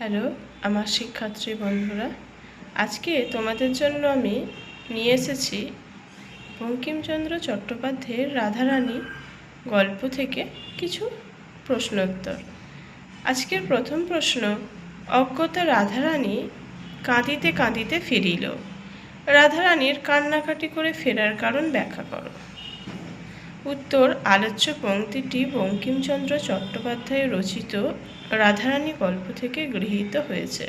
Hello আমার শিক্ষার্থী বন্ধুরা, আজকে তোমাদের জন্য আমি নিয়ে এসেছি বঙ্কিমচন্দ্র চট্টোপাধ্যায়ের রাধারানী গল্প থেকে কিছু প্রশ্নোত্তর। আজকের প্রথম প্রশ্ন, অজ্ঞতা রাধারানী কাঁদিতে কাঁদিতে ফিরিল। রাধারানীর কান্নাকাটি করে ফেরার কারণ ব্যাখ্যা করো। উত্তর, আলোচ্য পংক্তিটি বঙ্কিমচন্দ্র চট্টোপাধ্যায় রচিত রাধারানী গল্প থেকে গৃহীত হয়েছে।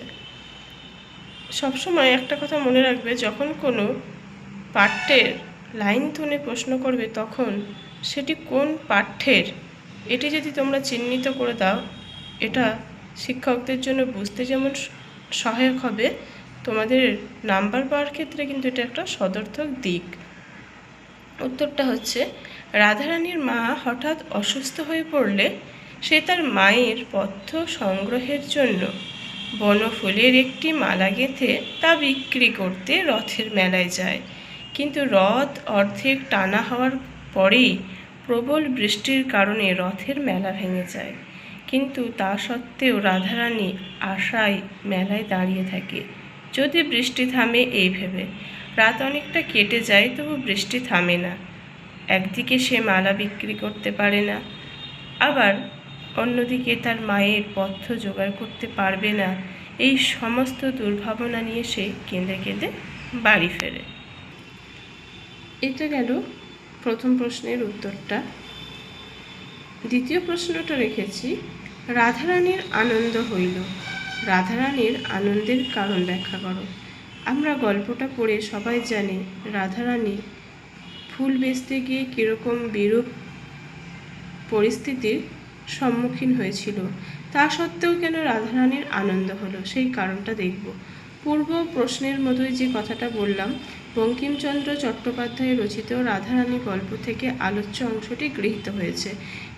সবসময় একটা কথা মনে রাখবে, যখন কোনো পাঠ্যের লাইন তুলে প্রশ্ন করবে তখন সেটি কোন পাঠ্যের এটি যদি তোমরা চিহ্নিত করে দাও, এটা শিক্ষকদের জন্য বুঝতে যেমন সহায়ক হবে, তোমাদের নাম্বার পাওয়ার ক্ষেত্রে কিন্তু এটা একটা সদর্থক দিক। উত্তরটা হচ্ছে, রাধারানীর মা হঠাৎ অসুস্থ হয়ে পড়লে সে তার মায়ের পথ্য সংগ্রহের জন্য বনফুলের একটি মালা গেঁথে তা বিক্রি করতে রথের মেলায় যায়। কিন্তু রথ অর্ধেক টানা হওয়ার পরেই প্রবল বৃষ্টির কারণে রথের মেলা ভেঙে যায়। কিন্তু তা সত্ত্বেও রাধারানী আশায় মেলায় দাঁড়িয়ে থাকে, যদি বৃষ্টি থামে এই ভেবে। রাত অনেকটা কেটে যায়, তবু বৃষ্টি থামে না। একদিকে সে মালা বিক্রি করতে পারে না, আবার অন্যদিকে তার মায়ের পথ্য জোগাড় করতে পারবে না। এই সমস্ত দুর্ভাবনা নিয়ে সে কেঁদে কেঁদে বাড়ি ফেরে। এটা গেল প্রথম প্রশ্নের উত্তরটা। দ্বিতীয় প্রশ্নটা রেখেছি, রাধারানীর আনন্দ হইল। রাধারানীর আনন্দের কারণ ব্যাখ্যা করো। আমরা গল্পটা পড়ে সবাই জানি রাধারানী ফুল বেচতে গিয়ে কীরকম বিরূপ পরিস্থিতির সম্মুখীন হয়েছিল। তা সত্ত্বেও কেন রাধারানীর আনন্দ হলো, সেই কারণটা দেখব। পূর্ব প্রশ্নের মতোই যে কথাটা বললাম, বঙ্কিমচন্দ্র চট্টোপাধ্যায় রচিত রাধারানী গল্প থেকে আলোচ্য অংশটি গৃহীত হয়েছে,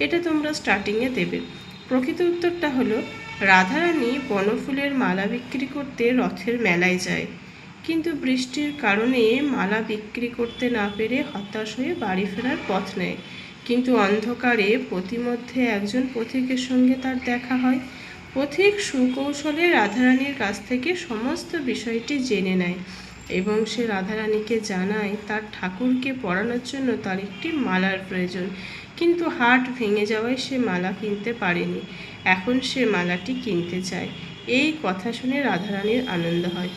এটা তোমরা স্টার্টিংয়ে দেবে। প্রকৃত উত্তরটা হলো, রাধারানী বনফুলের মালা বিক্রি করতে রথের মেলায় যায়, কিন্তু বৃষ্টির কারণে মালা বিক্রি করতে না পেরে হতাশ হয়ে বাড়ি ফেরার পথ নেয়। কিন্তু অন্ধকারে পথিমধ্যে একজন পথিকের সঙ্গে তার দেখা হয়। পথিক সুকৌশলে রাধারানীর কাছ থেকে সমস্ত বিষয়টি জেনে নেয় এবং সে রাধারানীকে জানায় তার ঠাকুরকে পরানোর জন্য তার একটি মালার প্রয়োজন, কিন্তু হাট ভেঙে যাওয়ায় সে মালা কিনতে পারেনি। এখন সে মালাটি কিনতে চায়। এই কথা শুনে রাধারানীর আনন্দ হয়,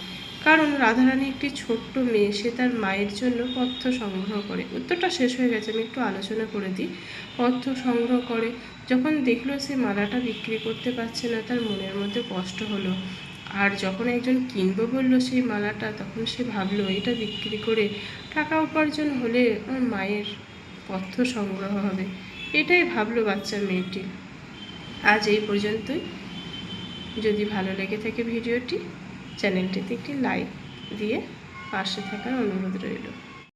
কারণ রাধারানী একটি ছোট্ট মেয়ে, সে তার মায়ের জন্য পথ্য সংগ্রহ করে। উত্তরটা শেষ হয়ে গেছে, আমি একটু আলোচনা করে দিই। পথ্য সংগ্রহ করে যখন দেখলো সে মালাটা বিক্রি করতে পারছে না, তার মনের মধ্যে কষ্ট হলো। আর যখন একজন কিনবো বললো সেই মালাটা, তখন সে ভাবলো এটা বিক্রি করে টাকা উপার্জন হলে আমার মায়ের পথ্য সংগ্রহ হবে। এটাই ভাবলো বাচ্চা মেয়েটি। আজ এই পর্যন্তই। যদি ভালো লেগে থাকে ভিডিওটি, চ্যানেলটিতে একটি লাইক দিয়ে পাশে থাকার অনুরোধ রইল।